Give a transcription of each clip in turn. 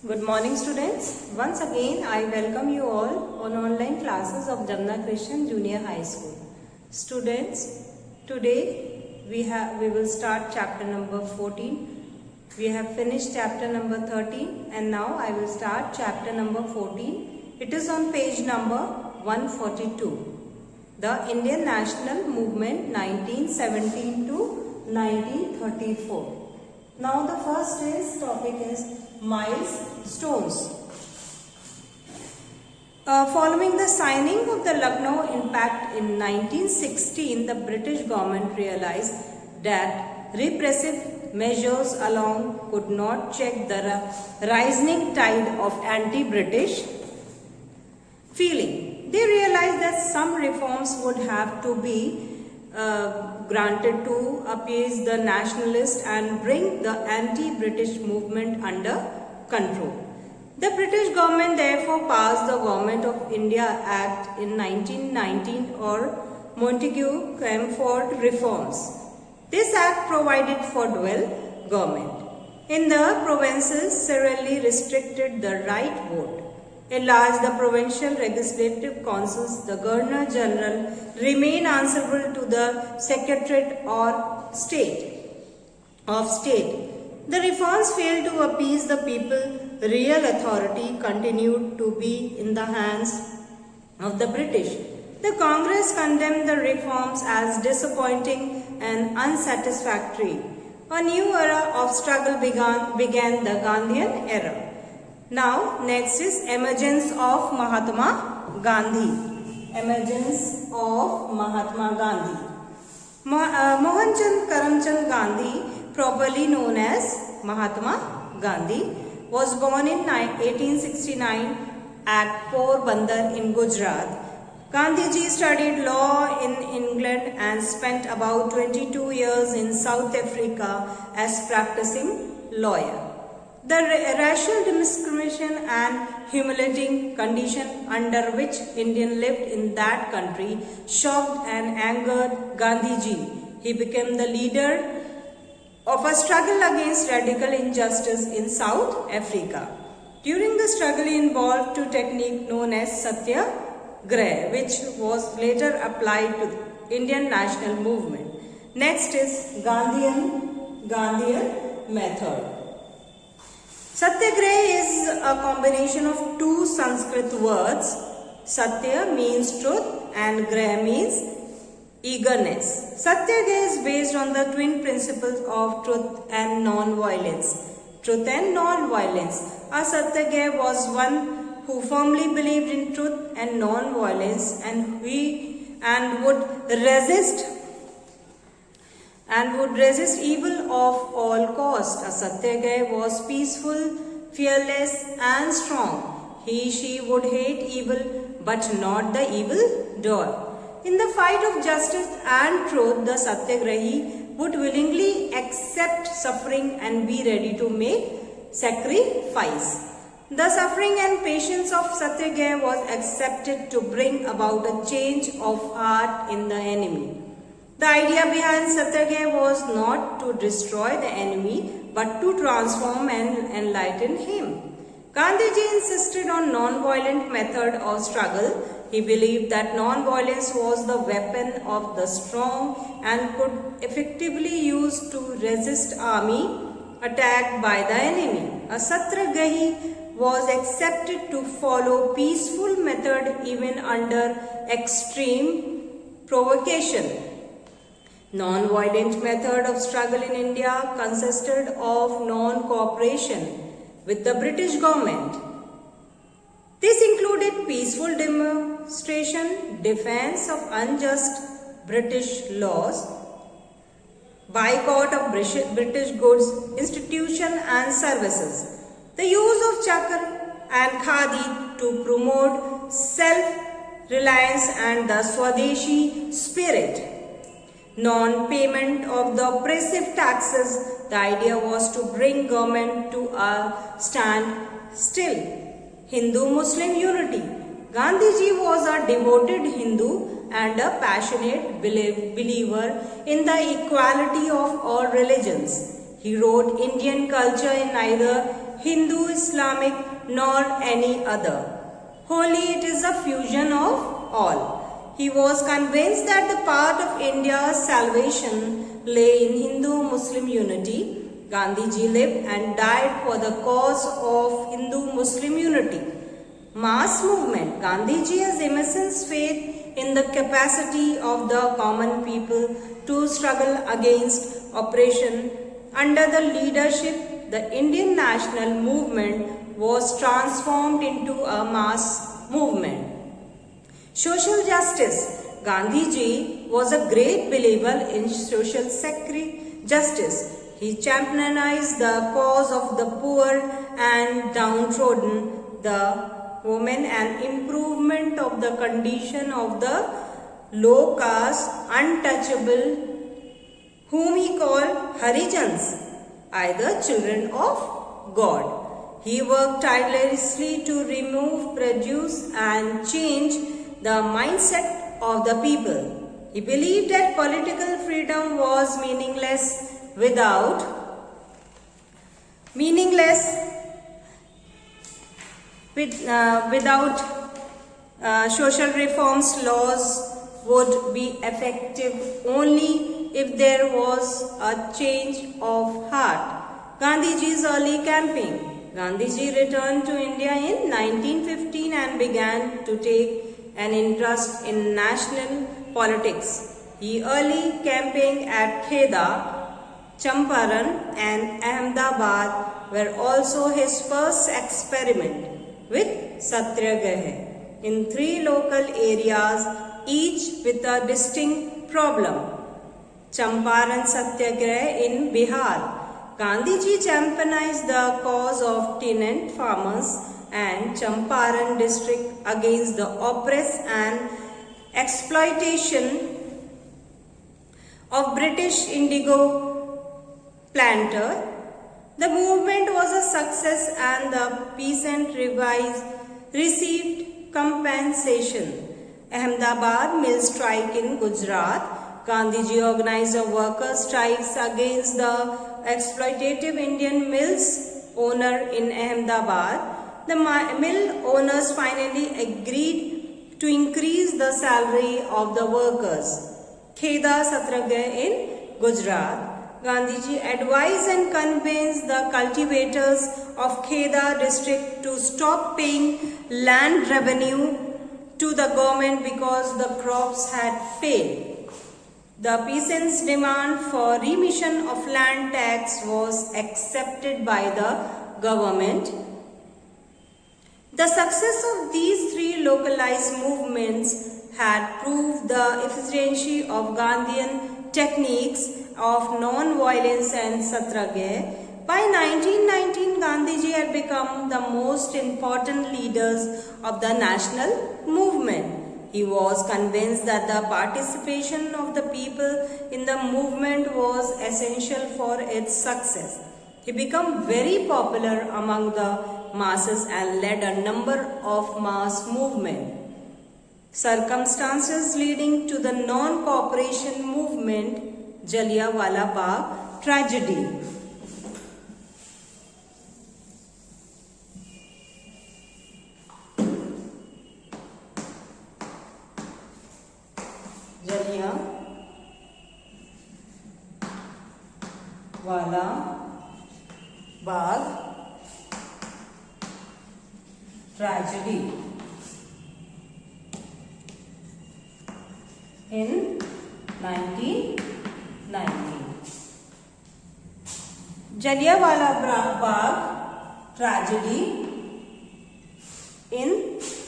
Good morning students. Once again I welcome you all on online classes of Jamna Christian Junior High School. Students, today we will start chapter number 14. We have finished chapter number 13 and now I will start chapter number 14. It is on page number 142. The Indian National Movement 1917 to 1934. Now the first topic is milestones. Following the signing of the Lucknow Pact in 1916, the British government realized that repressive measures alone could not check the rising tide of anti-British feeling. They realized that some reforms would have to be granted to appease the nationalists and bring the anti-British movement under control. The British government therefore passed the Government of India Act in 1919 or Montagu-Chelmsford reforms. This act provided for dual government. In the provinces, severely restricted the right vote. Enlarged the provincial legislative councils, the Governor General remain answerable to the Secretariat or state. The reforms failed to appease the people. Real authority continued to be in the hands of the British. The Congress condemned the reforms as disappointing and unsatisfactory. A new era of struggle began the Gandhian era. Now, next is emergence of Mahatma Gandhi. Emergence of Mahatma Gandhi. Mohanchand Karamchand Gandhi, properly known as Mahatma Gandhi, was born in 1869 at Porbandar in Gujarat. Gandhiji studied law in England and spent about 22 years in South Africa as practicing lawyer. The racial discrimination and humiliating condition under which Indians lived in that country shocked and angered Gandhiji. He became the leader of a struggle against radical injustice in South Africa. During the struggle, he involved a technique known as Satyagraha, which was later applied to the Indian national movement. Next is Gandhian method. Satyagraha is a combination of two Sanskrit words. Satya means truth and Graha means eagerness. Satyagraha is based on the twin principles of truth and non-violence. Truth and non-violence. A Satyagraha was one who firmly believed in truth and non-violence and would resist evil of all cost. A Satyagraha was peaceful, fearless and strong. She would hate evil but not the evil doer. In the fight of justice and truth, the Satyagrahi would willingly accept suffering and be ready to make sacrifice. The suffering and patience of Satyagraha was accepted to bring about a change of heart in the enemy. The idea behind Satyagraha was not to destroy the enemy, but to transform and enlighten him. Gandhiji insisted on non-violent method of struggle. He believed that non-violence was the weapon of the strong and could effectively used to resist army attacked by the enemy. A Satyagrahi was accepted to follow peaceful method even under extreme provocation. Non-violent method of struggle in India consisted of non-cooperation with the British government. This included peaceful demonstration, defense of unjust British laws, boycott of British goods, institutions and services, the use of chakra and khadi to promote self-reliance and the Swadeshi spirit. Non-payment of the oppressive taxes. The idea was to bring government to a standstill. Hindu-Muslim unity. Gandhiji was a devoted Hindu and a passionate believer in the equality of all religions. He wrote Indian culture in neither Hindu, Islamic, nor any other. Wholly it is a fusion of all. He was convinced that the path of India's salvation lay in Hindu-Muslim unity. Gandhiji lived and died for the cause of Hindu-Muslim unity. Mass movement. Gandhiji has immense faith in the capacity of the common people to struggle against oppression. Under the leadership, the Indian national movement was transformed into a mass movement. Social justice. Gandhiji was a great believer in social justice. He championed the cause of the poor and downtrodden, the women, and improvement of the condition of the low caste, untouchable, whom he called Harijans, either children of God. He worked tirelessly to remove prejudice and change the mindset of the people. He believed that political freedom was meaningless without social reforms. Laws would be effective only if there was a change of heart. Gandhiji's early campaign. Gandhiji returned to India in 1915 and began to take an interest in national politics. He early campaigned at Kheda, Champaran and Ahmedabad were also his first experiment with Satyagraha in 3 local areas, each with a distinct problem. Champaran Satyagraha in Bihar. Gandhiji championed the cause of tenant farmers and Champaran district against the oppress and exploitation of British indigo planter. The movement was a success and the peasant received compensation. Ahmedabad mill strike in Gujarat. Gandhiji organized a workers' strikes against the exploitative Indian mills owner in Ahmedabad. The mill owners finally agreed to increase the salary of the workers. Kheda Satyagraha in Gujarat. Gandhiji advised and convinced the cultivators of Kheda district to stop paying land revenue to the government because the crops had failed. The peasants' demand for remission of land tax was accepted by the government. The success of these 3 localized movements had proved the efficiency of Gandhian techniques of non-violence and satyagraha. By 1919, Gandhiji had become the most important leaders of the national movement. He was convinced that the participation of the people in the movement was essential for its success. He became very popular among the masses and led a number of mass movements. Circumstances leading to the non-cooperation movement, Jallianwala Bagh tragedy. Jallianwala Bagh tragedy in 1919. Jallianwala Bagh tragedy in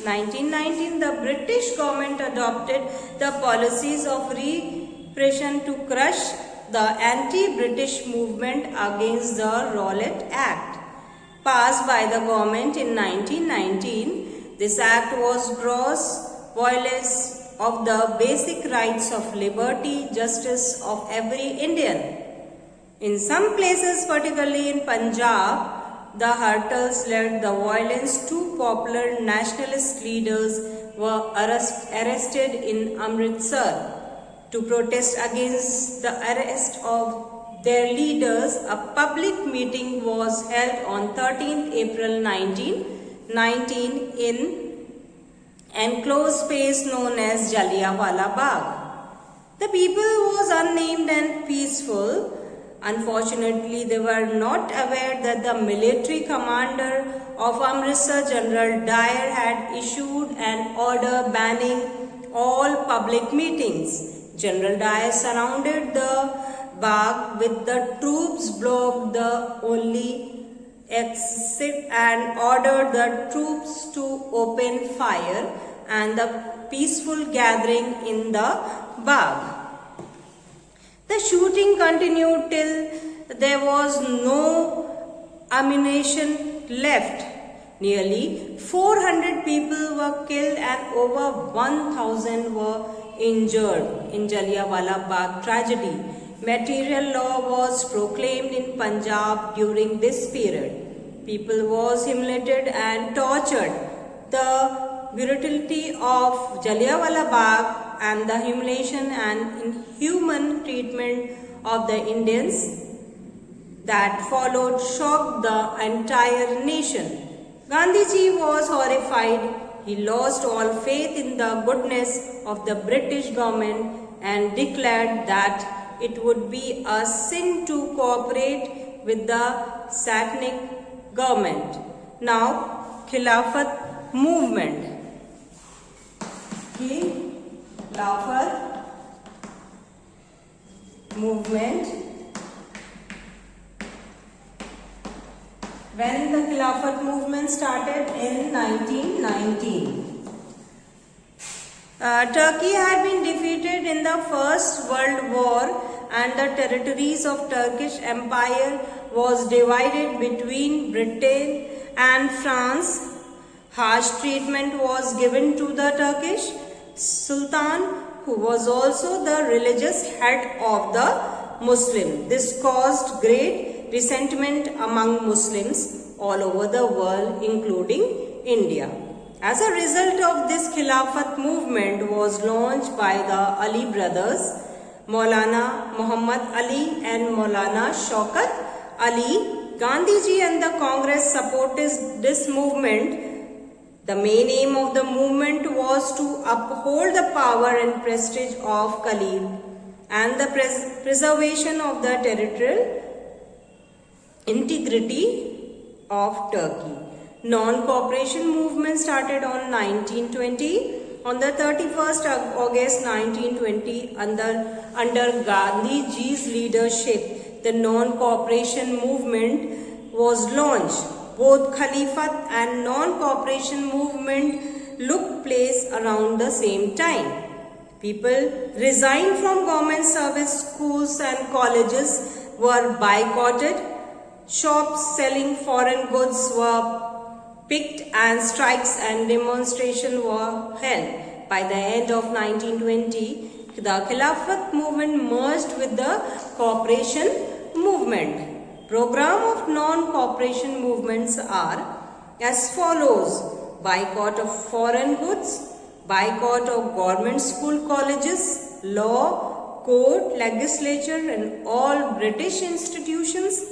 1919, the British government adopted the policies of repression to crush the anti-British movement against the Rowlatt Act, passed by the government in 1919. This act was gross violence of the basic rights of liberty, justice of every Indian. In some places, particularly in Punjab, the Hurtals led the violence. 2 popular nationalist leaders were arrested in Amritsar to protest against the arrest of their leaders, a public meeting was held on 13th April 1919 in enclosed space known as Jallianwala Bagh. The people was unnamed and peaceful. Unfortunately, they were not aware that the military commander of Amritsar, General Dyer, had issued an order banning all public meetings. General Dyer surrounded the Bagh with the troops, blocked the only exit and ordered the troops to open fire and the peaceful gathering in the Bagh. The shooting continued till there was no ammunition left. Nearly 400 people were killed and over 1,000 were injured in Jallianwala Bagh tragedy. Martial law was proclaimed in Punjab during this period. People was humiliated and tortured. The brutality of Jallianwala Bagh and the humiliation and inhuman treatment of the Indians that followed shocked the entire nation. Gandhiji was horrified. He lost all faith in the goodness of the British government and declared that it would be a sin to cooperate with the Satanic government. Now, Khilafat movement. Khilafat movement. When the Khilafat movement started in 1919. Turkey had been defeated in the First World War and the territories of Turkish Empire was divided between Britain and France. Harsh treatment was given to the Turkish Sultan, who was also the religious head of the Muslim. This caused great resentment among Muslims all over the world, including India. As a result of this, Khilafat movement was launched by the Ali brothers, Maulana Muhammad Ali and Maulana Shaukat Ali. Gandhiji and the Congress supported this movement. The main aim of the movement was to uphold the power and prestige of Caliph and the preservation of the territorial integrity of Turkey. Non-cooperation movement started on 1920. On the 31st of August 1920, under Gandhiji's leadership, the non-cooperation movement was launched. Both Khalifat and non-cooperation movement took place around the same time. People resigned from government service, schools and colleges were boycotted. Shops selling foreign goods were picked and strikes and demonstrations were held. By the end of 1920, the Khilafat movement merged with the cooperation movement. Program of non-cooperation movements are as follows: boycott of foreign goods, boycott of government school colleges, law, court, legislature and all British institutions,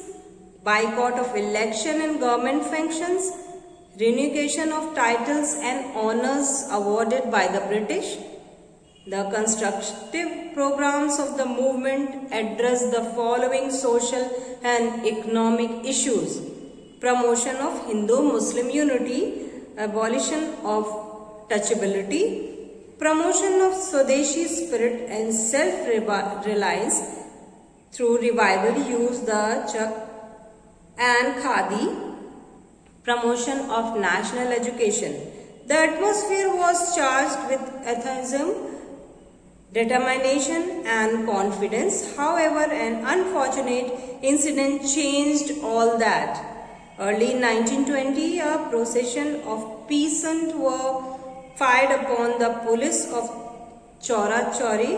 boycott of election and government functions, renunciation of titles and honors awarded by the British. The constructive programs of the movement address the following social and economic issues: promotion of Hindu-Muslim unity, abolition of touchability, promotion of Swadeshi spirit and self-reliance through revival use the chak and khadi, promotion of national education. The atmosphere was charged with atheism, determination and confidence. However, an unfortunate incident changed all that. Early in 1920, a procession of peasants were fired upon the police of Chaura Chauri,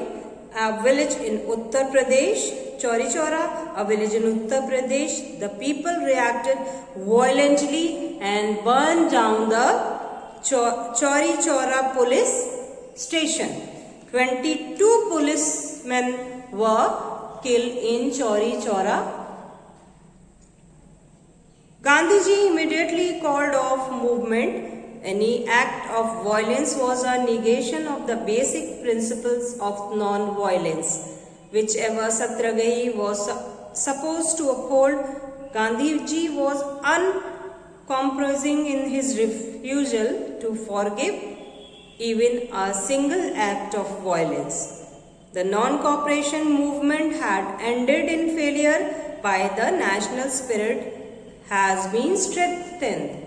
a village in Uttar Pradesh. Chauri Chaura, a village in Uttar Pradesh. The people reacted violently and burned down the Chauri Chaura police station. 22 policemen were killed in Chauri Chaura. Gandhiji immediately called off movement. Any act of violence was a negation of the basic principles of non-violence, whichever Satyagrahi was supposed to uphold. Gandhiji was uncompromising in his refusal to forgive even a single act of violence. The non-cooperation movement had ended in failure, by the national spirit has been strengthened.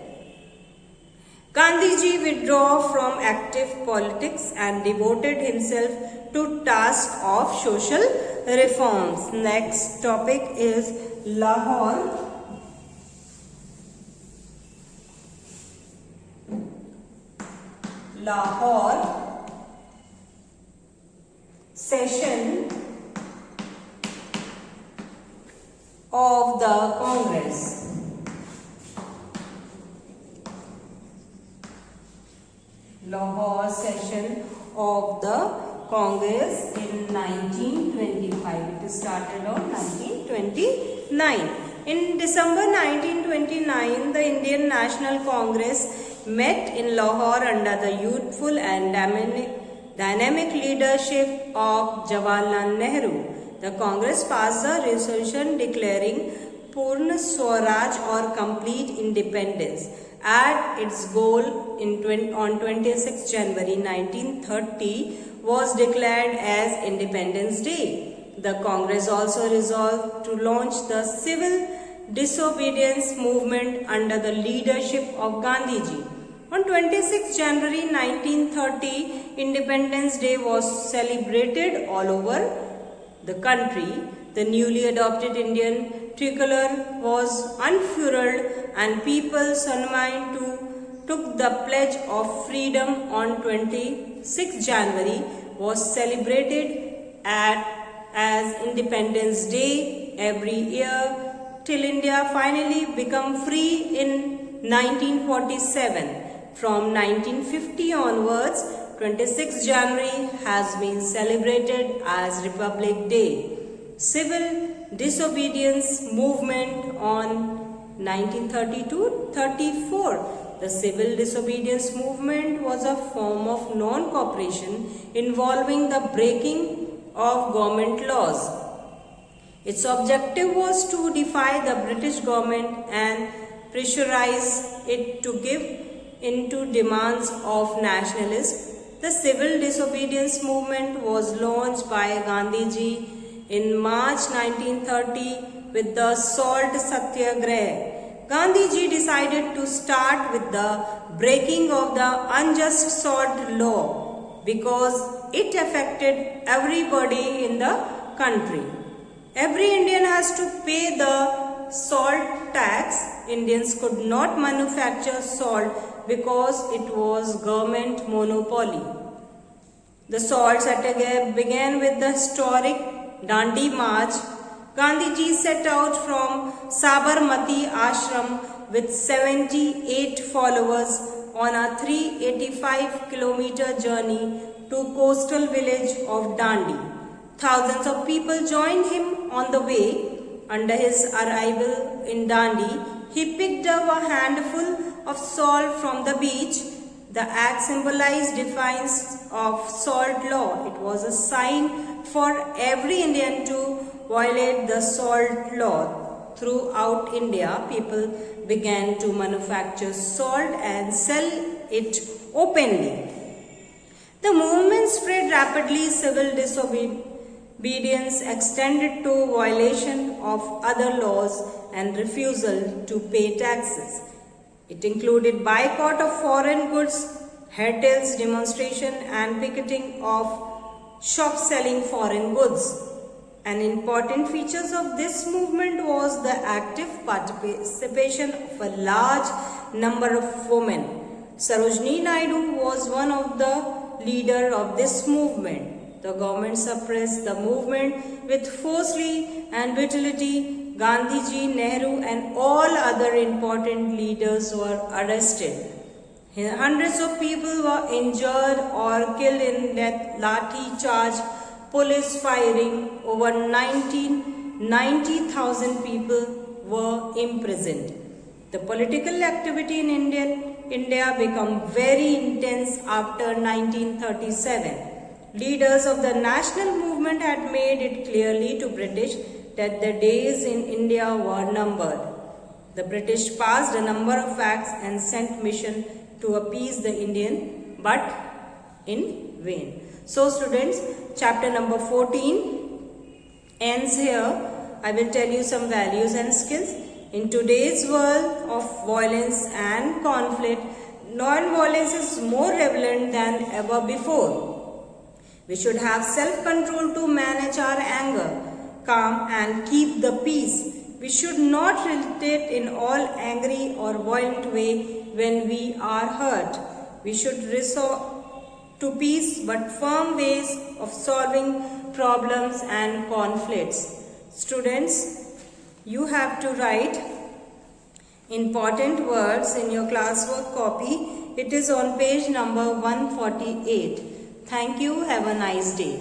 Gandhiji withdrew from active politics and devoted himself to task of social reforms. Next topic is Lahore. Lahore session of the Congress. Lahore session of the Congress in 1925. It started on 1929. In December 1929, the Indian National Congress met in Lahore under the youthful and dynamic leadership of Jawaharlal Nehru. The Congress passed a resolution declaring Purna Swaraj or complete independence. At its goal on 26 January 1930 was declared as Independence Day. The Congress also resolved to launch the civil disobedience movement under the leadership of Gandhiji. On 26 January 1930, Independence Day was celebrated all over the country. The newly adopted Indian tricolor was unfurled and people summoned took the pledge of freedom on 26 January was celebrated as Independence Day every year till India finally became free in 1947. From 1950 onwards, 26 January has been celebrated as Republic Day. Civil disobedience movement on 1932-34. The civil disobedience movement was a form of non-cooperation involving the breaking of government laws. Its objective was to defy the British government and pressurize it to give into demands of nationalists. The civil disobedience movement was launched by Gandhiji in March 1930 with the Salt Satyagraha. Gandhiji decided to start with the breaking of the unjust salt law because it affected everybody in the country. Every Indian has to pay the salt tax. Indians could not manufacture salt because it was government monopoly. The Salt Satyagraha began with the historic Dandi March. Gandhiji set out from Sabarmati Ashram with 78 followers on a 385-kilometer journey to coastal village of Dandi. Thousands of people joined him on the way. Under his arrival in Dandi, he picked up a handful of salt from the beach. The act symbolized defiance of salt law. It was a sign for every Indian to violate the salt law. Throughout India, people began to manufacture salt and sell it openly. The movement spread rapidly. Civil disobedience extended to violation of other laws and refusal to pay taxes. It included boycott of foreign goods, heritage demonstration and picketing of shops selling foreign goods. An important feature of this movement was the active participation of a large number of women. Sarojini Naidu was one of the leaders of this movement. The government suppressed the movement with forcefully and brutality. Gandhiji, Nehru and all other important leaders were arrested. Hundreds of people were injured or killed in that lathi charge. police firing, over 90,000 people were imprisoned. The political activity in India became very intense after 1937. Leaders of the national movement had made it clearly to British that the days in India were numbered. The British passed a number of acts and sent mission to appease the Indian, but in vain. So students, chapter number 14 ends here. I will tell you some values and skills. In today's world of violence and conflict, non-violence is more prevalent than ever before. We should have self-control to manage our anger, calm and keep the peace. We should not retaliate in all angry or violent way when we are hurt. We should resort to peace but firm ways of solving problems and conflicts. Students, you have to write important words in your classwork copy. It is on page number 148. Thank you. Have a nice day.